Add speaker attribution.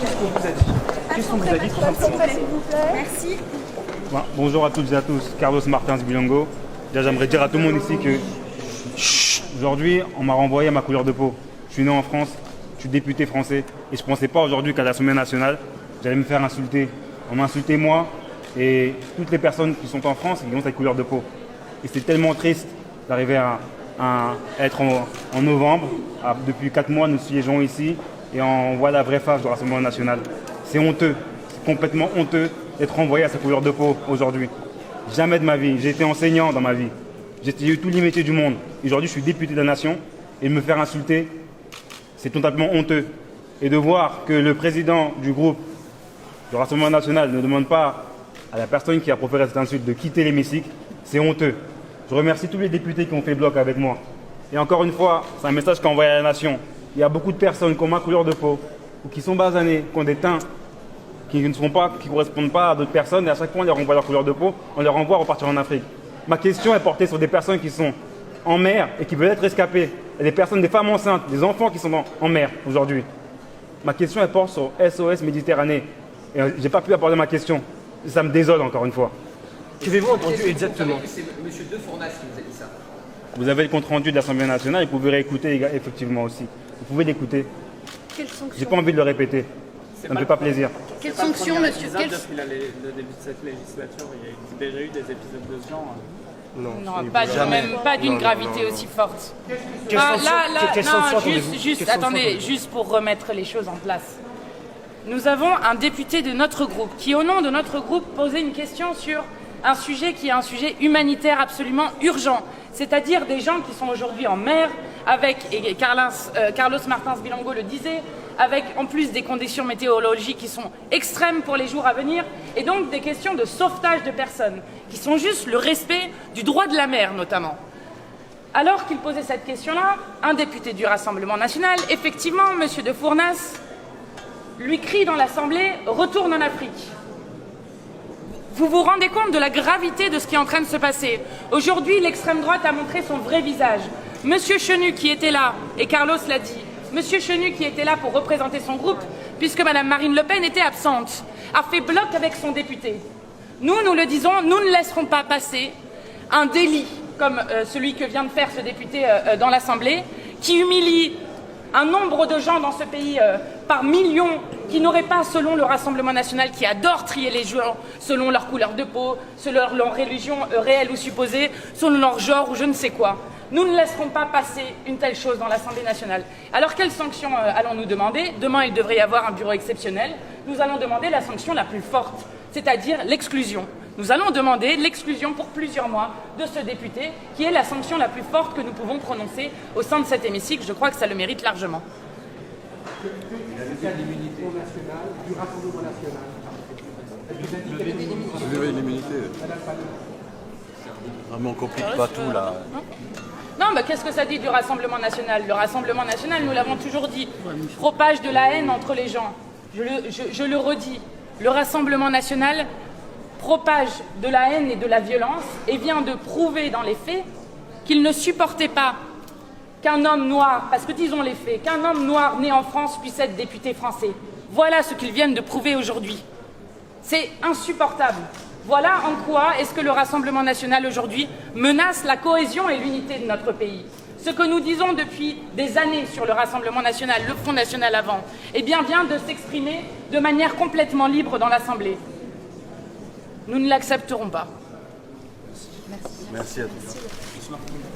Speaker 1: Qu'est-ce qu'on vous a dit? Qu'est-ce qu'on vous a dit tout simplement?
Speaker 2: S'il vous plaît. Merci.
Speaker 3: Bon, bonjour à toutes et à tous, Carlos Martins Bilongo. Déjà, j'aimerais dire à tout le monde ici que aujourd'hui, on m'a renvoyé à ma couleur de peau. Je suis né en France, je suis député français et je ne pensais pas aujourd'hui qu'à l'Assemblée nationale, j'allais me faire insulter. On m'a insulté moi et toutes les personnes qui sont en France et qui ont cette couleur de peau. Et c'est tellement triste d'arriver à être en novembre. Depuis 4 mois, nous siégeons ici et on voit la vraie face du Rassemblement national. C'est honteux, c'est complètement honteux d'être renvoyé à sa couleur de peau aujourd'hui. Jamais de ma vie, j'ai été enseignant dans ma vie. J'ai eu tous les métiers du monde. Aujourd'hui, je suis député de la nation et me faire insulter, c'est totalement honteux. Et de voir que le président du groupe du Rassemblement national ne demande pas à la personne qui a proféré cette insulte de quitter l'hémicycle, c'est honteux. Je remercie tous les députés qui ont fait bloc avec moi. Et encore une fois, c'est un message qu'a envoyé à la nation. Il y a beaucoup de personnes qui ont ma couleur de peau, ou qui sont basanées, qui ont des teints qui ne correspondent pas à d'autres personnes, et à chaque fois on les renvoie leur couleur de peau, on les renvoie à repartir en Afrique. Ma question est portée sur des personnes qui sont en mer et qui veulent être rescapées. Il y a des personnes, des femmes enceintes, des enfants qui sont en mer aujourd'hui. Ma question elle porte sur SOS Méditerranée. Et je n'ai pas pu aborder ma question. Ça me désole encore une fois.
Speaker 1: Qu'avez-vous entendu exactement?
Speaker 4: C'est M. De Fournas qui vous a dit ça.
Speaker 3: Vous avez le compte-rendu de l'Assemblée nationale et vous pouvez réécouter effectivement aussi. Vous pouvez l'écouter.
Speaker 2: Quelles sanctions?
Speaker 3: J'ai pas envie de le répéter. Ça ne me fait pas plaisir.
Speaker 2: Quelles sanctions, monsieur?
Speaker 5: Depuis le début de cette législature, il y a déjà eu des épisodes de ce genre.
Speaker 6: Non, pas d'une gravité aussi forte.
Speaker 1: Quelles sanctions attendez-vous?
Speaker 6: Attendez, juste pour remettre les choses en place. Nous avons un député de notre groupe qui, au nom de notre groupe, posait une question sur un sujet qui est un sujet humanitaire absolument urgent, c'est-à-dire des gens qui sont aujourd'hui en mer, et Carlos Martins Bilongo le disait, avec en plus des conditions météorologiques qui sont extrêmes pour les jours à venir, et donc des questions de sauvetage de personnes, qui sont juste le respect du droit de la mer notamment. Alors qu'il posait cette question-là, un député du Rassemblement national, effectivement, M. De Fournas, lui crie dans l'Assemblée « Retourne en Afrique ». Vous vous rendez compte de la gravité de ce qui est en train de se passer? Aujourd'hui, l'extrême droite a montré son vrai visage. Monsieur Chenu qui était là, et Carlos l'a dit, Monsieur Chenu qui était là pour représenter son groupe, puisque Madame Marine Le Pen était absente, a fait bloc avec son député. Nous le disons, nous ne laisserons pas passer un délit comme celui que vient de faire ce député dans l'Assemblée, qui humilie un nombre de gens dans ce pays par millions qui n'auraient pas, selon le Rassemblement national, qui adore trier les gens selon leur couleur de peau, selon leur religion réelle ou supposée, selon leur genre ou je ne sais quoi. Nous ne laisserons pas passer une telle chose dans l'Assemblée nationale. Alors quelles sanctions allons-nous demander? Demain, il devrait y avoir un bureau exceptionnel. Nous allons demander la sanction la plus forte, c'est-à-dire l'exclusion. Nous allons demander l'exclusion pour plusieurs mois de ce député, qui est la sanction la plus forte que nous pouvons prononcer au sein de cet hémicycle. Je crois que ça le mérite largement.
Speaker 7: Vous avez l'immunité. Vraiment, on complique pas tout là.
Speaker 6: Non, mais qu'est-ce que ça dit du Rassemblement national? Le Rassemblement national, nous l'avons toujours dit, propage de la haine entre les gens. Je le redis, le Rassemblement national propage de la haine et de la violence et vient de prouver dans les faits qu'il ne supportait pas qu'un homme noir, parce que disons les faits, qu'un homme noir né en France puisse être député français. Voilà ce qu'ils viennent de prouver aujourd'hui. C'est insupportable. Voilà en quoi est-ce que le Rassemblement national aujourd'hui menace la cohésion et l'unité de notre pays. Ce que nous disons depuis des années sur le Rassemblement national, le Front national avant, eh bien vient de s'exprimer de manière complètement libre dans l'Assemblée. Nous ne l'accepterons pas.
Speaker 7: Merci à tous.